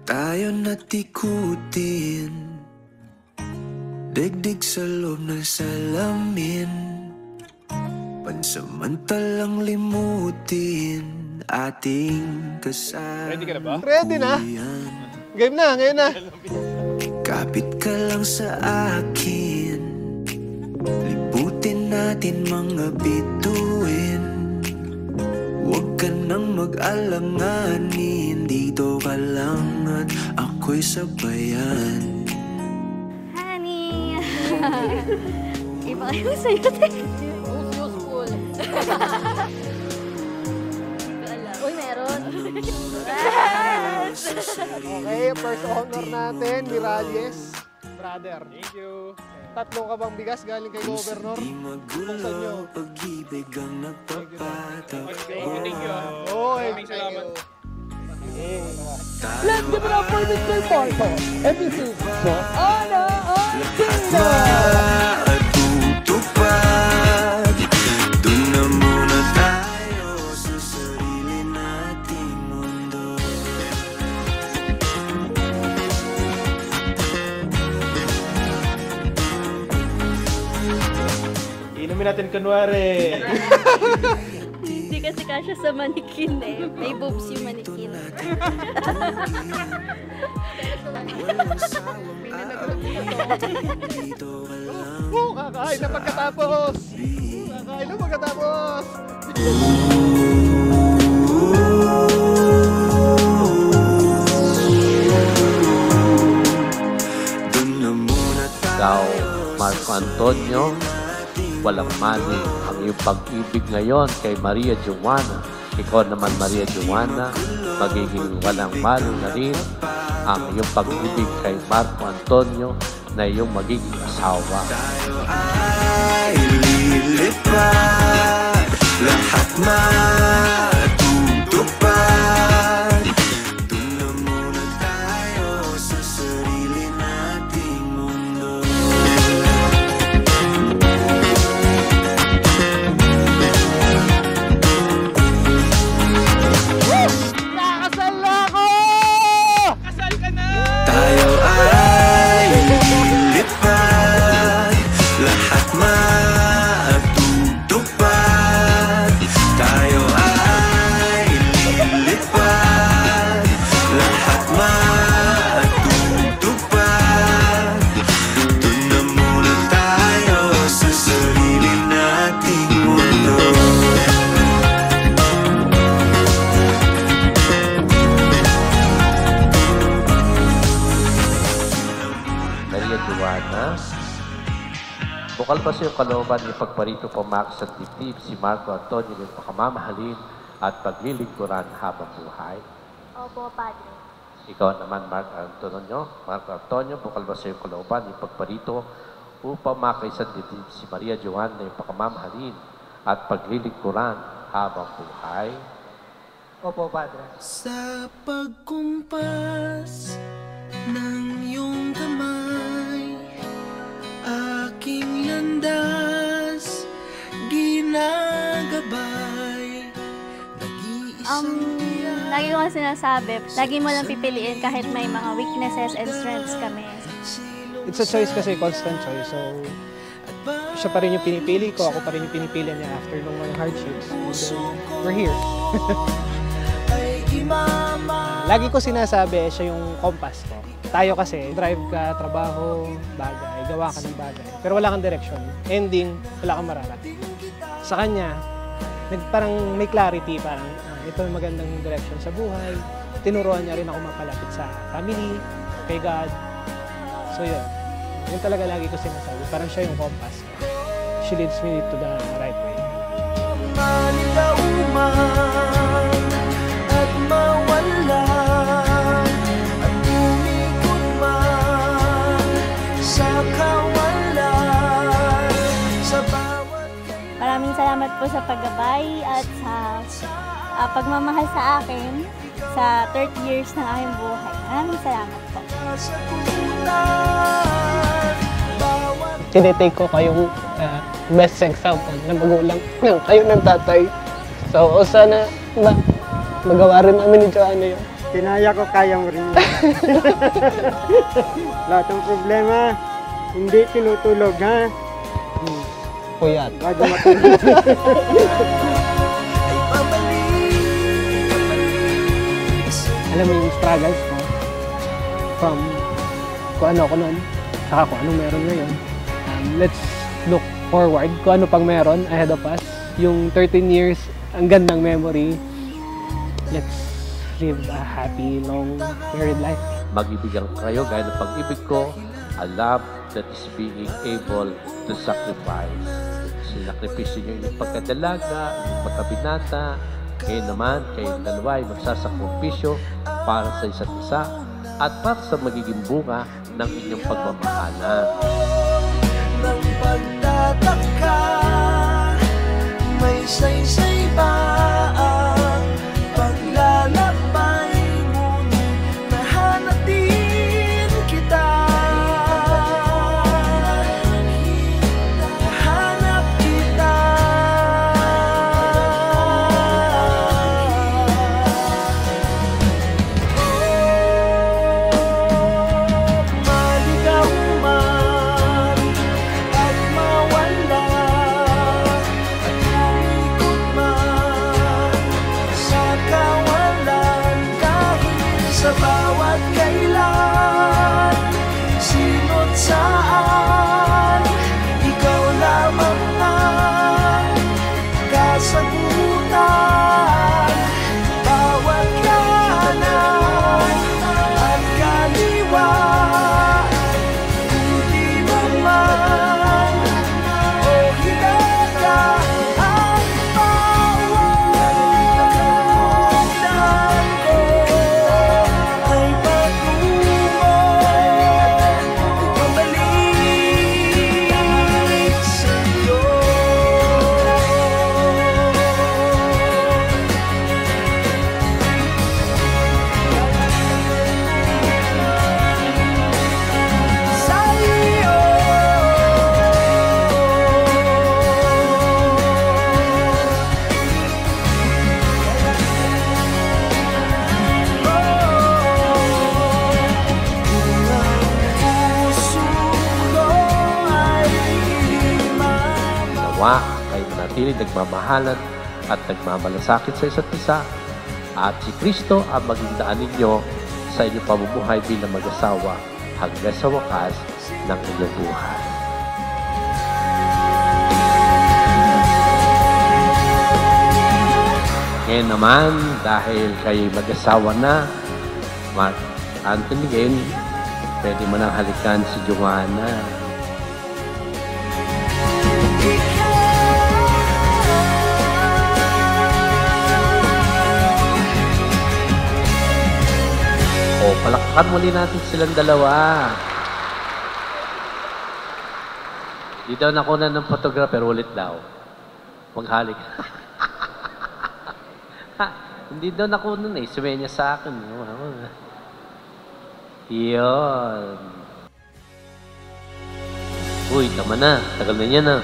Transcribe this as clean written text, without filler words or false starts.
tayo natikutin, digdig sa loob ng salamin, pansamantalang limutin ating kasama. Ready ka na ba? Ready na? Game na, ngayon na. Kapit ka lang sa akin, liputin natin mga bituin. Huwag ka nang mag-alanganin, dito ka lang at ako'y sabayan. Honey! Iba kayo sa'yo. Useful. Uy, meron. Okay, first honor natin, Miralles. Brother. Thank you. Tatlong kabang bigas galing kay Governor. Di magulo, pag-ibig ang nagpapatak. Thank you. Oy, Maraming salamat. Let's give it up for Mr. Marco. And this is the Ana Antino. Matutupad, dun na muna tayo sa sarili nating mundo. Inumin natin kunwari. Hindi kasi kasya sa manikin eh. May boobs yung manikin. Walang sawang aawitin, dito ka lang. kakain na pagkatapos. Kakain na pagkatapos. Dun na muna Ikaw, tayo Marco Antonio, walang mali ang iyong pag-ibig ngayon kay Maria Joanna. Ikaw naman, Maria Joanna, magiging walang mali na rin ang iyong pag-ibig kay Marco Antonio na iyong magiging asawa. tayo ay lilipad, lahat matutupad. Dun na muna tayo sa sarili nating mundo. Nakasal na ako! Kasal ka na! Tayo ay lilipad, lahat matutupad. Tayo ay lilipad, lahat matutupad. Dun na muna tayo sa sarili nating mundo. Maria Joanna, bukal pa sa iyong kalooban ipagparito pumak sa dibdib si Marco Antonio ng pakamamahalin at paglilingkuran habang buhay. Opo, Padre. Ikaw naman, Marco Antonio, bukal ba sa iyong kalooban ipagparito upang makay sa dibdib si Maria Joanna ng pakamamahalin at paglilingkuran habang buhay. Opo, Padre. Sa pagkumpas ng iyong kamay, aking landas ginagabay. Lagi ko nga sinasabi, lagi mo lang pipiliin kahit may mga weaknesses and strengths kami. It's a choice kasi, constant choice. So, siya pa rin yung pinipili ko, ako pa rin yung pinipili niya after nung mga hardships. And then, we're here. Lagi ko sinasabi, siya yung compass ko. Tayo kasi, drive ka, trabaho, bagay, gawa ka ng bagay. Pero wala kang direction. Ending, wala kang mararating. Sa kanya, parang may clarity, parang ito yung magandang direction sa buhay. Tinuruan niya rin ako mapalapit sa family, kay God. So yun, yun talaga lagi ko sinasabi. Parang siya yung compass ko. She leads me to the right way. Maligaw man at mawala, at umikot man sa kawalan, sa bawat Maraming salamat po sa paggabay at sa pagmamahal sa akin sa 30 years ng aking buhay. Maraming salamat po. Tinitake ko kayong best example na magulang kayo ng tatay. So, sana magawa rin namin ni Joanna yun. Kinaya ko, kaya mo rin yan. Lahat ng problema, hindi tinutulog, ha? Puyat. Bago matulog. Alam mo yung struggles ko from kung ano ko noon, saka kung anong meron ngayon. Let's look forward kung ano pang meron ahead of us. Yung 13 years, ang gandang memory. Let's live a happy, long, married life. Mag-ibigan kayo gaya ng pag-ibig ko, a love that is being able to sacrifice. Sinakripisyo nyo yung pagkadalaga, yung pagkabinata. Ngayon naman, kayong dalawa ay magsasakripisyo para sa isa't isa at para sa magiging bunga ng inyong pagmamahalan. Ng pagtataka, may saysay ba ang paglalakbay, ngunit nahanap din kita. Nahanap kita. Maligaw man at mawala, at umikot man sa kawalan, dahil sa bawat kailan, sino't saan, ikaw lamang ang kasagutan. Bawat kanan at kaliwa, hindi naman o hinata ang pawalan ko ay patungo, pabalik sa'yo. Sa'yo. Puso ko ay Nawa ay manatiling nagmamahalan at nagmamalasakit sa isa't isa. At si Kristo ang maging daan ninyo sa inyong pamumuhay bilang mag-asawa hanggang sa wakas ng inyong buhay. Ngayon naman, dahil kayo mag-asawa na, Mark Anthony Gail, pwede mo nang halikan si Joanna. O, palakpakan muli natin silang dalawa. Di daw nakunan ng photographer, ulit daw. Maghalik. Hindi daw nakunan eh. Sumenya sa akin. Yun. Uy, tama na. Tagal na niya na.